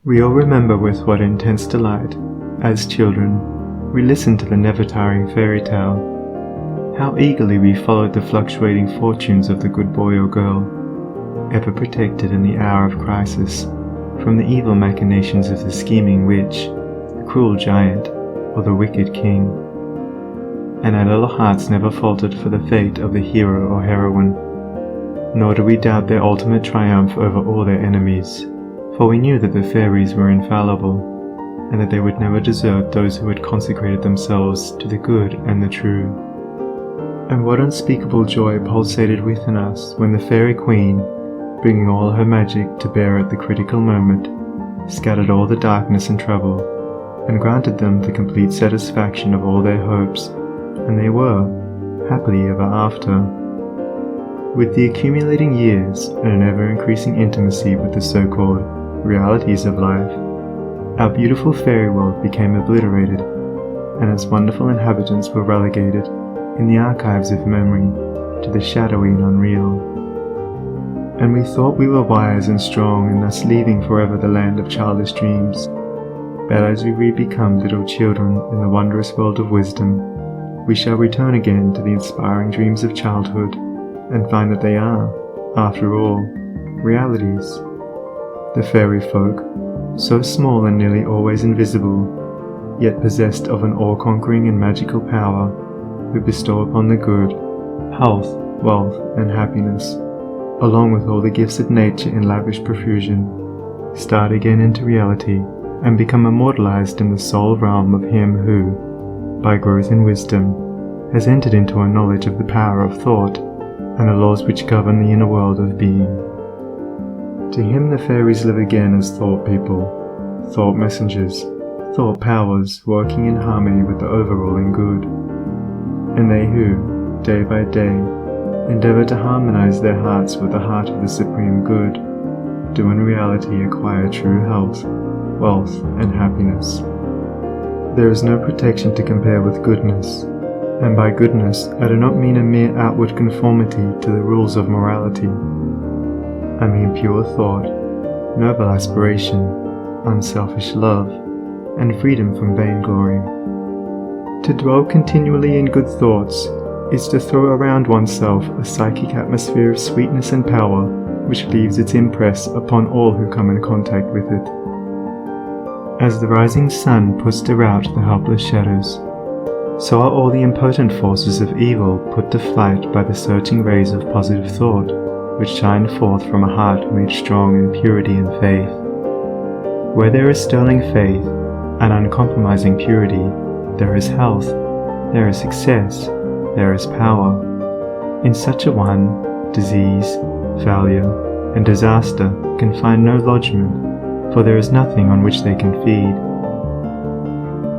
We all remember with what intense delight, as children, we listened to the never-tiring fairy tale. How eagerly we followed the fluctuating fortunes of the good boy or girl, ever protected in the hour of crisis from the evil machinations of the scheming witch, the cruel giant, or the wicked king. And our little hearts never faltered for the fate of the hero or heroine, nor do we doubt their ultimate triumph over all their enemies, for we knew that the fairies were infallible, and that they would never desert those who had consecrated themselves to the good and the true. And what unspeakable joy pulsated within us when the fairy queen, bringing all her magic to bear at the critical moment, scattered all the darkness and trouble, and granted them the complete satisfaction of all their hopes, and they were happily ever after. With the accumulating years and an ever-increasing intimacy with the so-called realities of life, our beautiful fairy world became obliterated, and its wonderful inhabitants were relegated, in the archives of memory, to the shadowy and unreal. And we thought we were wise and strong in thus leaving forever the land of childish dreams. But as we re-become little children in the wondrous world of wisdom, we shall return again to the inspiring dreams of childhood, and find that they are, after all, realities. The fairy folk, so small and nearly always invisible, yet possessed of an awe-conquering and magical power, who bestow upon the good health, wealth, and happiness, along with all the gifts of nature in lavish profusion, start again into reality and become immortalized in the soul realm of him who, by growth in wisdom, has entered into a knowledge of the power of thought and the laws which govern the inner world of being. To him the fairies live again as thought people, thought messengers, thought powers working in harmony with the overruling good. And they who, day by day, endeavor to harmonize their hearts with the heart of the supreme good, do in reality acquire true health, wealth, and happiness. There is no protection to compare with goodness, and by goodness I do not mean a mere outward conformity to the rules of morality. I mean pure thought, noble aspiration, unselfish love, and freedom from vainglory. To dwell continually in good thoughts is to throw around oneself a psychic atmosphere of sweetness and power which leaves its impress upon all who come in contact with it. As the rising sun puts to rout the helpless shadows, so are all the impotent forces of evil put to flight by the searching rays of positive thought, which shine forth from a heart made strong in purity and faith. Where there is sterling faith and uncompromising purity, there is health, there is success, there is power. In such a one, disease, failure, and disaster can find no lodgment, for there is nothing on which they can feed.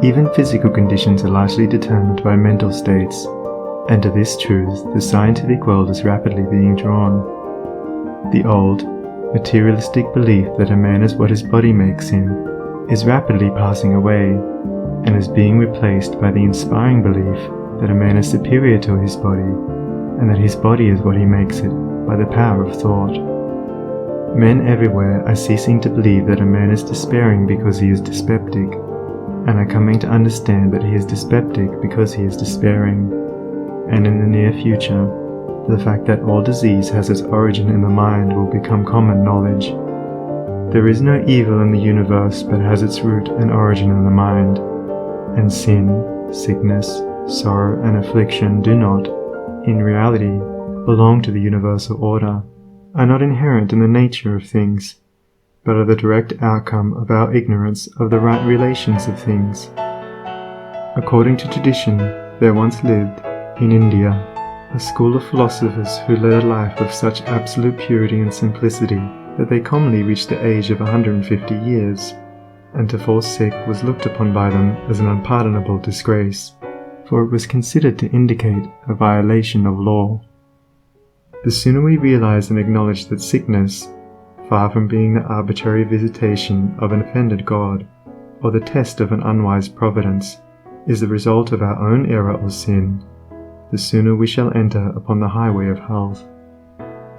Even physical conditions are largely determined by mental states, and to this truth the scientific world is rapidly being drawn. The old, materialistic belief that a man is what his body makes him is rapidly passing away, and is being replaced by the inspiring belief that a man is superior to his body, and that his body is what he makes it by the power of thought. Men everywhere are ceasing to believe that a man is despairing because he is dyspeptic, and are coming to understand that he is dyspeptic because he is despairing. And in the near future, the fact that all disease has its origin in the mind will become common knowledge. There is no evil in the universe but has its root and origin in the mind, and sin, sickness, sorrow, and affliction do not, in reality, belong to the universal order, are not inherent in the nature of things, but are the direct outcome of our ignorance of the right relations of things. According to tradition, there once lived, in India, a school of philosophers who led a life of such absolute purity and simplicity that they commonly reached the age of 150 years, and to fall sick was looked upon by them as an unpardonable disgrace, for it was considered to indicate a violation of law. The sooner we realize and acknowledge that sickness, far from being the arbitrary visitation of an offended God, or the test of an unwise providence, is the result of our own error or sin, the sooner we shall enter upon the highway of health.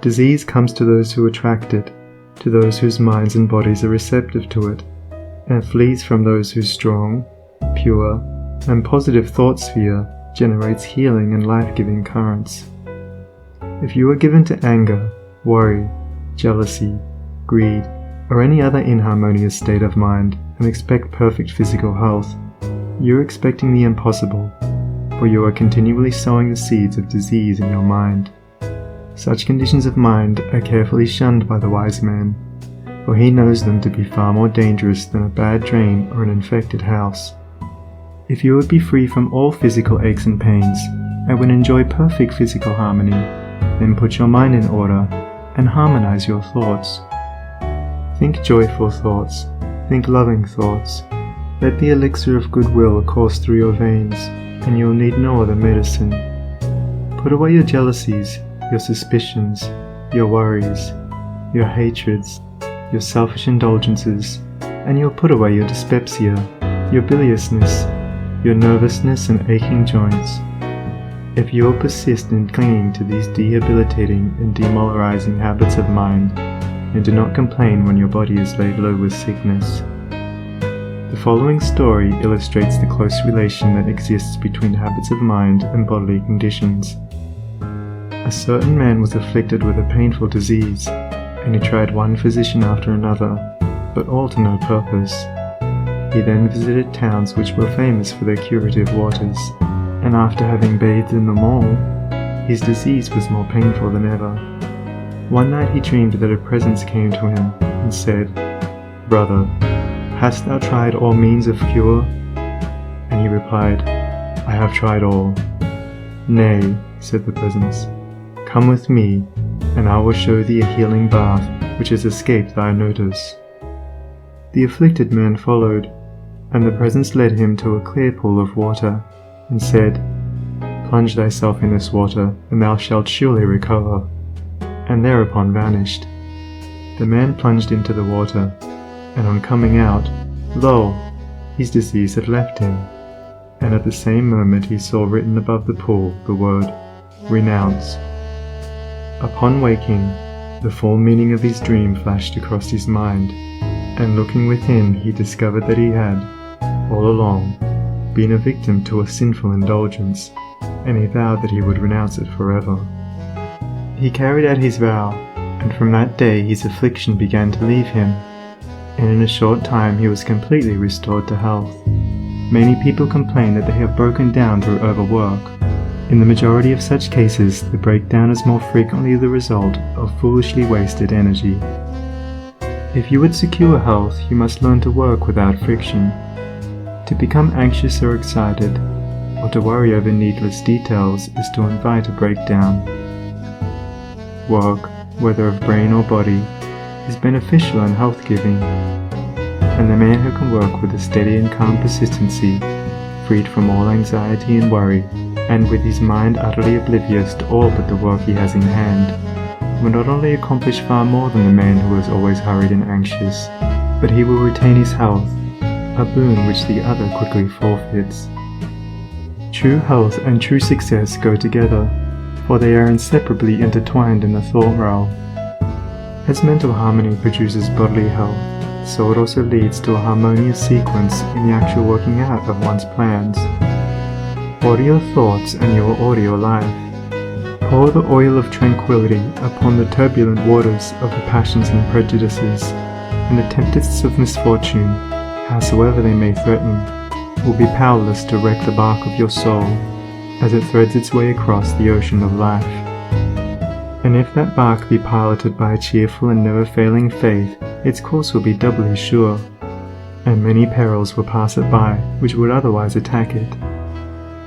Disease comes to those who attract it, to those whose minds and bodies are receptive to it, and flees from those whose strong, pure, and positive thought sphere generates healing and life-giving currents. If you are given to anger, worry, jealousy, greed, or any other inharmonious state of mind and expect perfect physical health, you're expecting the impossible, for you are continually sowing the seeds of disease in your mind. Such conditions of mind are carefully shunned by the wise man, for he knows them to be far more dangerous than a bad drain or an infected house. If you would be free from all physical aches and pains, and would enjoy perfect physical harmony, then put your mind in order and harmonize your thoughts. Think joyful thoughts, think loving thoughts. Let the elixir of goodwill course through your veins, and you'll need no other medicine. Put away your jealousies, your suspicions, your worries, your hatreds, your selfish indulgences, and you'll put away your dyspepsia, your biliousness, your nervousness and aching joints. If you will persist in clinging to these debilitating and demoralizing habits of mind, and do not complain when your body is laid low with sickness. The following story illustrates the close relation that exists between habits of mind and bodily conditions. A certain man was afflicted with a painful disease, and he tried one physician after another, but all to no purpose. He then visited towns which were famous for their curative waters, and after having bathed in them all, his disease was more painful than ever. One night he dreamed that a presence came to him and said, "Brother, hast thou tried all means of cure?" And he replied, "I have tried all." "Nay," said the presence, "come with me, and I will show thee a healing bath which has escaped thy notice." The afflicted man followed, and the presence led him to a clear pool of water, and said, "Plunge thyself in this water, and thou shalt surely recover," and thereupon vanished. The man plunged into the water, and on coming out, lo! His disease had left him, and at the same moment he saw written above the pool the word, "Renounce." Upon waking, the full meaning of his dream flashed across his mind, and looking within he discovered that he had, all along, been a victim to a sinful indulgence, and he vowed that he would renounce it forever. He carried out his vow, and from that day his affliction began to leave him, and in a short time he was completely restored to health. Many people complain that they have broken down through overwork. In the majority of such cases, the breakdown is more frequently the result of foolishly wasted energy. If you would secure health, you must learn to work without friction. To become anxious or excited, or to worry over needless details, is to invite a breakdown. Work, whether of brain or body, is beneficial and health-giving, and the man who can work with a steady and calm persistency, freed from all anxiety and worry, and with his mind utterly oblivious to all but the work he has in hand, will not only accomplish far more than the man who is always hurried and anxious, but he will retain his health, a boon which the other quickly forfeits. True health and true success go together, for they are inseparably intertwined in the thought realm. As mental harmony produces bodily health, so it also leads to a harmonious sequence in the actual working out of one's plans. Order your thoughts and you will order your life. Pour the oil of tranquility upon the turbulent waters of the passions and prejudices, and the tempests of misfortune, howsoever they may threaten, will be powerless to wreck the bark of your soul as it threads its way across the ocean of life. And if that bark be piloted by a cheerful and never-failing faith, its course will be doubly sure, and many perils will pass it by which would otherwise attack it.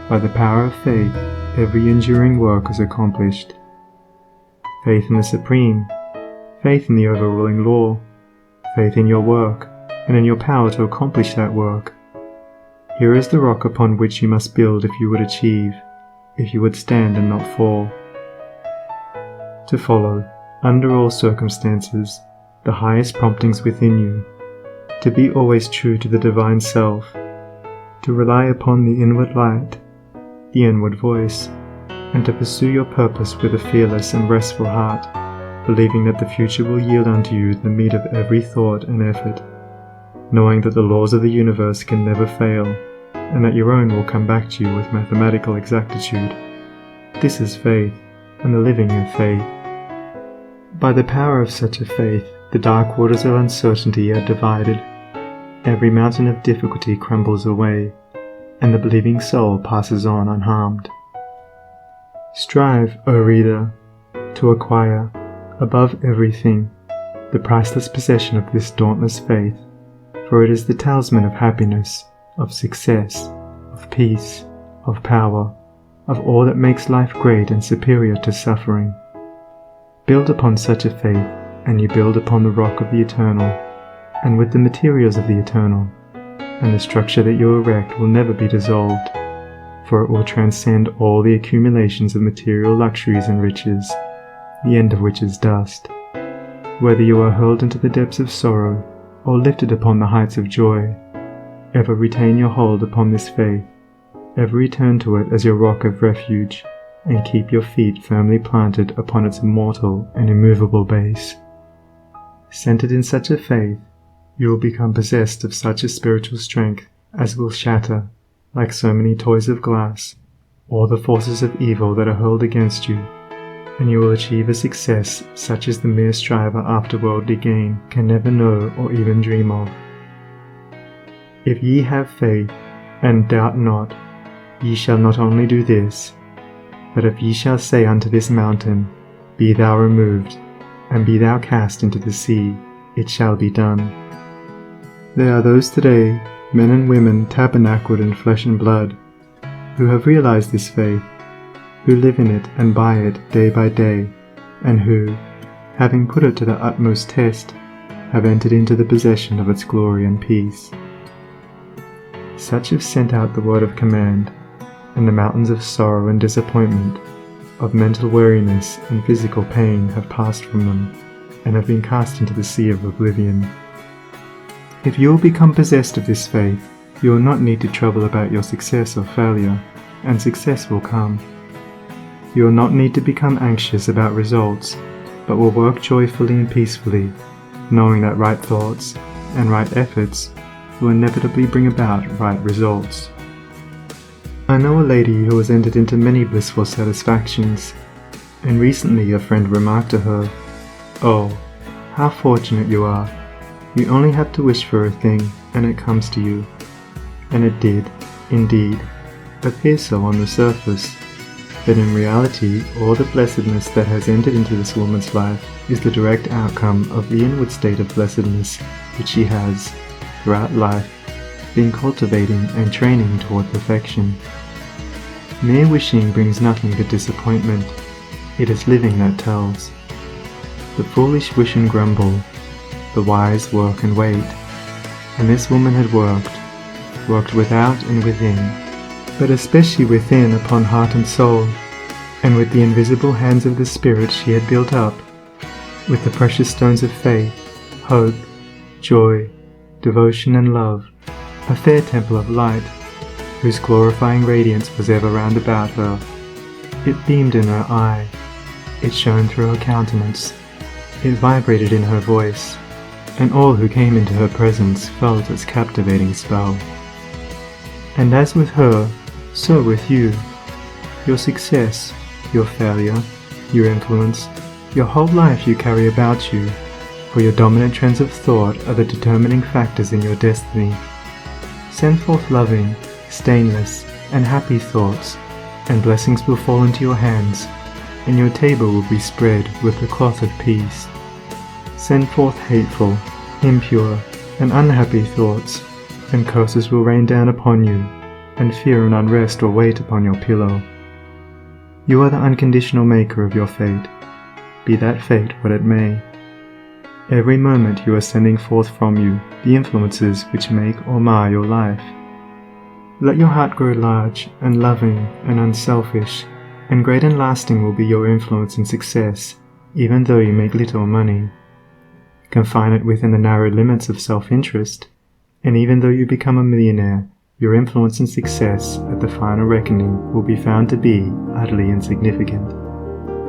By the power of faith, every enduring work is accomplished. Faith in the Supreme, faith in the overruling law, faith in your work, and in your power to accomplish that work. Here is the rock upon which you must build if you would achieve, if you would stand and not fall. To follow, under all circumstances, the highest promptings within you, to be always true to the divine self, to rely upon the inward light, the inward voice, and to pursue your purpose with a fearless and restful heart, believing that the future will yield unto you the meed of every thought and effort. knowing that the laws of the universe can never fail, and that your own will come back to you with mathematical exactitude. This is faith, and the living in faith. By the power of such a faith, the dark waters of uncertainty are divided, every mountain of difficulty crumbles away, and the believing soul passes on unharmed. Strive, O reader, to acquire, above everything, the priceless possession of this dauntless faith, for it is the talisman of happiness, of success, of peace, of power, of all that makes life great and superior to suffering. Build upon such a faith, and you build upon the rock of the eternal, and with the materials of the eternal, and the structure that you erect will never be dissolved, for it will transcend all the accumulations of material luxuries and riches, the end of which is dust. Whether you are hurled into the depths of sorrow, or lifted upon the heights of joy, ever retain your hold upon this faith, ever return to it as your rock of refuge, and keep your feet firmly planted upon its immortal and immovable base. Centered in such a faith, you will become possessed of such a spiritual strength as will shatter, like so many toys of glass, all the forces of evil that are hurled against you, and you will achieve a success such as the mere striver after worldly gain can never know or even dream of. If ye have faith, and doubt not, ye shall not only do this, but if ye shall say unto this mountain, Be thou removed, and be thou cast into the sea, it shall be done. There are those today, men and women tabernacled in flesh and blood, who have realized this faith, who live in it and by it day by day, and who, having put it to the utmost test, have entered into the possession of its glory and peace. Such have sent out the word of command, and the mountains of sorrow and disappointment, of mental weariness and physical pain have passed from them, and have been cast into the sea of oblivion. If you will become possessed of this faith, you will not need to trouble about your success or failure, and success will come. You will not need to become anxious about results, but will work joyfully and peacefully, knowing that right thoughts and right efforts will inevitably bring about right results. I know a lady who has entered into many blissful satisfactions, and recently a friend remarked to her, "Oh, how fortunate you are. You only have to wish for a thing, and it comes to you." And it did, indeed, appear so on the surface, but in reality all the blessedness that has entered into this woman's life is the direct outcome of the inward state of blessedness which she has, throughout life, been cultivating and training toward perfection. Mere wishing brings nothing but disappointment. It is living that tells. The foolish wish and grumble, the wise work and wait, and this woman had worked without and within, but especially within upon heart and soul, and with the invisible hands of the Spirit she had built up, with the precious stones of faith, hope, joy, devotion and love, a fair temple of light, whose glorifying radiance was ever round about her. It beamed in her eye, it shone through her countenance, it vibrated in her voice, and all who came into her presence felt its captivating spell. And as with her, so with you. Your success, your failure, your influence, your whole life you carry about you, for your dominant trends of thought are the determining factors in your destiny. Send forth loving, stainless, and happy thoughts, and blessings will fall into your hands, and your table will be spread with the cloth of peace. Send forth hateful, impure, and unhappy thoughts, and curses will rain down upon you, and fear and unrest will wait upon your pillow. You are the unconditional maker of your fate, be that fate what it may. Every moment you are sending forth from you the influences which make or mar your life. Let your heart grow large and loving and unselfish, and great and lasting will be your influence and success, even though you make little money. Confine it within the narrow limits of self-interest, and even though you become a millionaire, your influence and success at the final reckoning will be found to be utterly insignificant.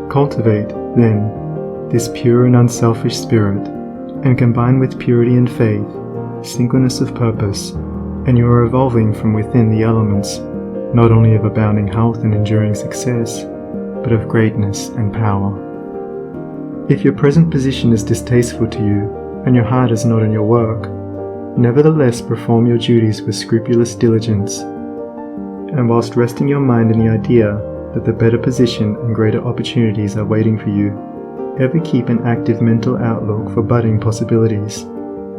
Cultivate, then, this pure and unselfish spirit, and combine with purity and faith singleness of purpose, and you are evolving from within the elements, not only of abounding health and enduring success, but of greatness and power. If your present position is distasteful to you, and your heart is not in your work, nevertheless perform your duties with scrupulous diligence, and whilst resting your mind in the idea that the better position and greater opportunities are waiting for you, ever keep an active mental outlook for budding possibilities,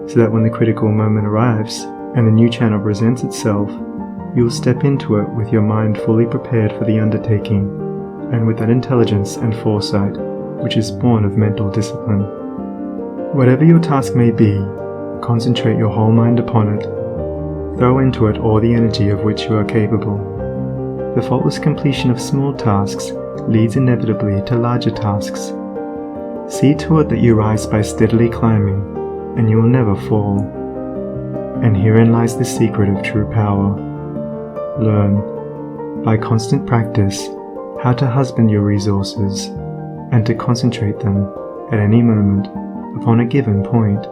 so that when the critical moment arrives and the new channel presents itself, you will step into it with your mind fully prepared for the undertaking, and with that intelligence and foresight which is born of mental discipline. Whatever your task may be, concentrate your whole mind upon it. Throw into it all the energy of which you are capable. The faultless completion of small tasks leads inevitably to larger tasks. See to it that you rise by steadily climbing, and you will never fall. And herein lies the secret of true power. Learn, by constant practice, how to husband your resources, and to concentrate them, at any moment, upon a given point.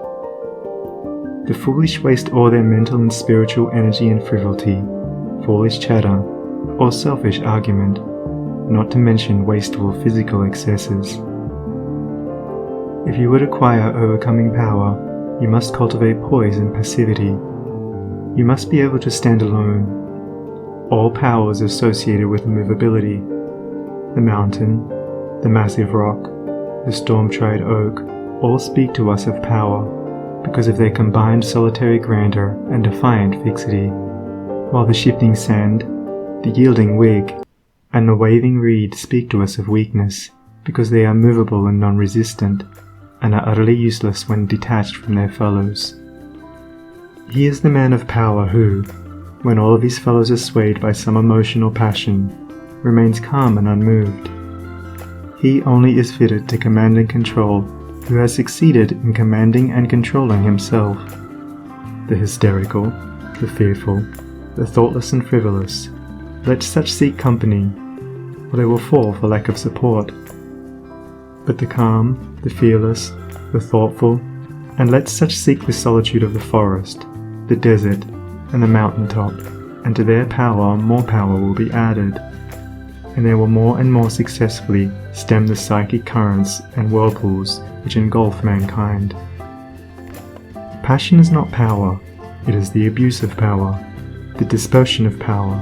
The foolish waste all their mental and spiritual energy in frivolity, foolish chatter, or selfish argument, not to mention wasteful physical excesses. If you would acquire overcoming power, you must cultivate poise and passivity. You must be able to stand alone. All power is associated with immovability. The mountain, the massive rock, the storm-tried oak, all speak to us of power, because of their combined solitary grandeur and defiant fixity, while the shifting sand, the yielding twig, and the waving reed speak to us of weakness, because they are movable and non-resistant, and are utterly useless when detached from their fellows. He is the man of power who, when all of his fellows are swayed by some emotion or passion, remains calm and unmoved. He only is fitted to command and control who has succeeded in commanding and controlling himself. The hysterical, the fearful, the thoughtless and frivolous, let such seek company, or they will fall for lack of support. But the calm, the fearless, the thoughtful, and let such seek the solitude of the forest, the desert, and the mountain top, and to their power more power will be added, and they will more and more successfully stem the psychic currents and whirlpools which engulf mankind. Passion is not power, it is the abuse of power, the dispersion of power.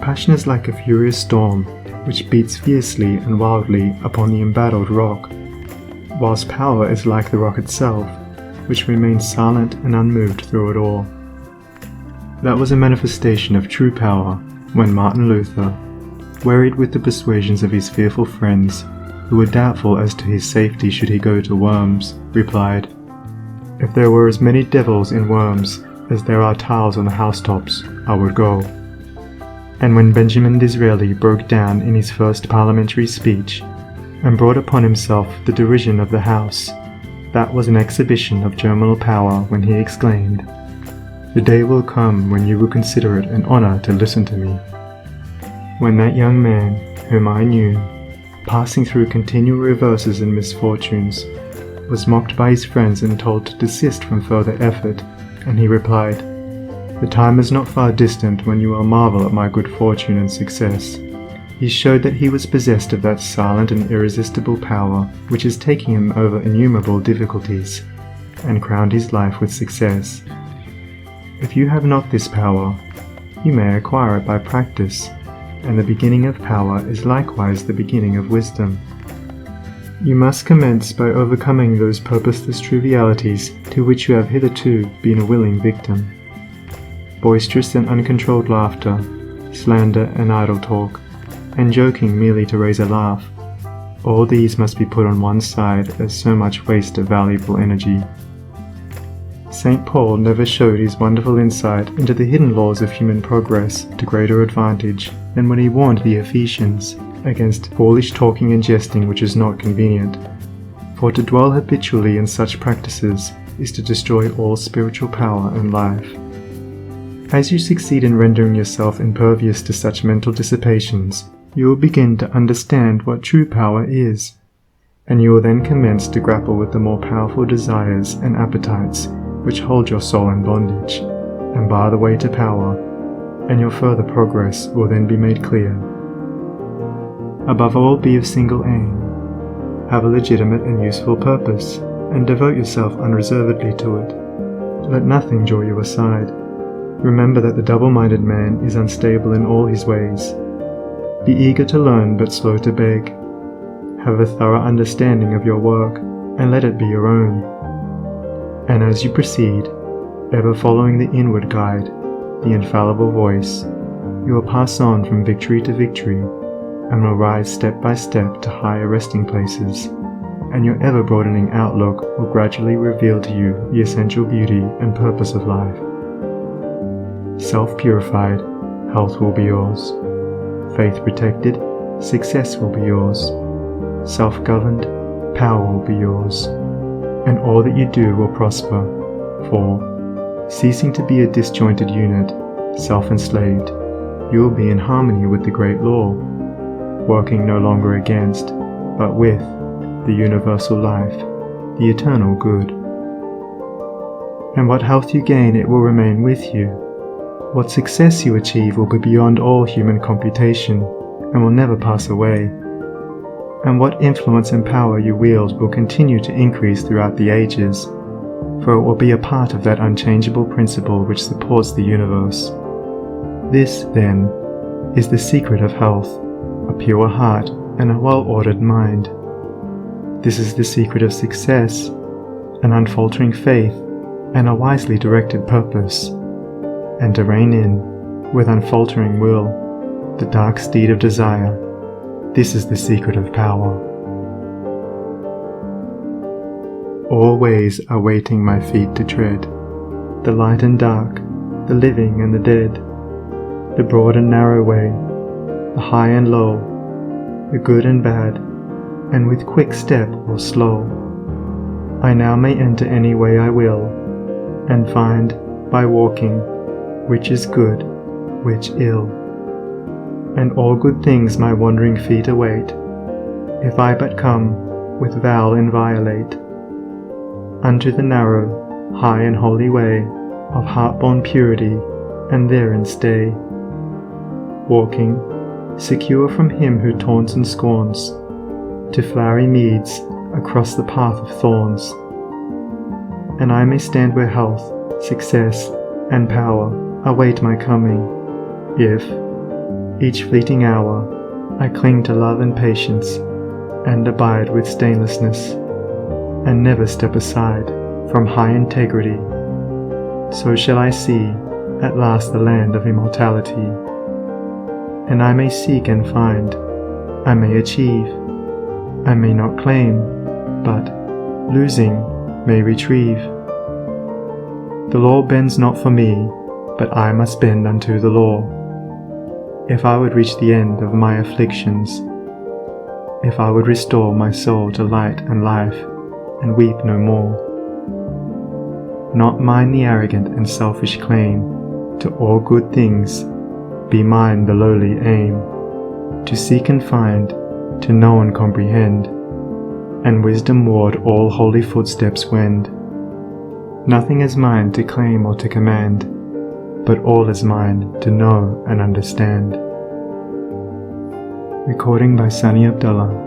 Passion is like a furious storm which beats fiercely and wildly upon the embattled rock, whilst power is like the rock itself, which remains silent and unmoved through it all. That was a manifestation of true power when Martin Luther, wearied with the persuasions of his fearful friends, who were doubtful as to his safety should he go to Worms, replied, "If there were as many devils in Worms as there are tiles on the housetops, I would go." And when Benjamin Disraeli broke down in his first parliamentary speech, and brought upon himself the derision of the House, that was an exhibition of germinal power when he exclaimed, "The day will come when you will consider it an honour to listen to me." When that young man, whom I knew, passing through continual reverses and misfortunes, was mocked by his friends and told to desist from further effort, and he replied, "The time is not far distant when you will marvel at my good fortune and success," he showed that he was possessed of that silent and irresistible power which is taking him over innumerable difficulties, and crowned his life with success. If you have not this power, you may acquire it by practice, and the beginning of power is likewise the beginning of wisdom. You must commence by overcoming those purposeless trivialities to which you have hitherto been a willing victim. Boisterous and uncontrolled laughter, slander and idle talk, and joking merely to raise a laugh, all these must be put on one side as so much waste of valuable energy. St. Paul never showed his wonderful insight into the hidden laws of human progress to greater advantage than when he warned the Ephesians against foolish talking and jesting which is not convenient. For to dwell habitually in such practices is to destroy all spiritual power and life. As you succeed in rendering yourself impervious to such mental dissipations, you will begin to understand what true power is, and you will then commence to grapple with the more powerful desires and appetites which hold your soul in bondage and bar the way to power, and your further progress will then be made clear. Above all, be of single aim. Have a legitimate and useful purpose, and devote yourself unreservedly to it. Let nothing draw you aside. Remember that the double-minded man is unstable in all his ways. Be eager to learn but slow to beg. Have a thorough understanding of your work, and let it be your own. And as you proceed, ever following the inward guide, the infallible voice, you will pass on from victory to victory, and will rise step by step to higher resting places, and your ever-broadening outlook will gradually reveal to you the essential beauty and purpose of life. Self-purified, health will be yours. Faith-protected, success will be yours. Self-governed, power will be yours. And all that you do will prosper, for, ceasing to be a disjointed unit, self-enslaved, you will be in harmony with the great law, working no longer against, but with, the universal life, the eternal good. And what health you gain, it will remain with you. What success you achieve will be beyond all human computation, and will never pass away. And what influence and power you wield will continue to increase throughout the ages, for it will be a part of that unchangeable principle which supports the universe. This, then, is the secret of health, a pure heart and a well-ordered mind. This is the secret of success, an unfaltering faith and a wisely directed purpose, and to rein in, with unfaltering will, the dark steed of desire. This is the secret of power. All ways are waiting my feet to tread, the light and dark, the living and the dead, the broad and narrow way, the high and low, the good and bad, and with quick step or slow, I now may enter any way I will, and find, by walking, which is good, which ill. And all good things my wandering feet await, if I but come, with vow inviolate, unto the narrow, high and holy way of heart-born purity, and therein stay, walking, secure from him who taunts and scorns, to flowery meads across the path of thorns. And I may stand where health, success, and power await my coming, if, each fleeting hour, I cling to love and patience, and abide with stainlessness, and never step aside from high integrity. So shall I see at last the land of immortality. And I may seek and find, I may achieve, I may not claim, but, losing, may retrieve. The law bends not for me, but I must bend unto the law. If I would reach the end of my afflictions, if I would restore my soul to light and life, and weep no more. Not mine the arrogant and selfish claim to all good things, be mine the lowly aim, to seek and find, to know and comprehend, and wisdom-ward all holy footsteps wend. Nothing is mine to claim or to command, but all is mine to know and understand. Recording by Sunny Abdullah.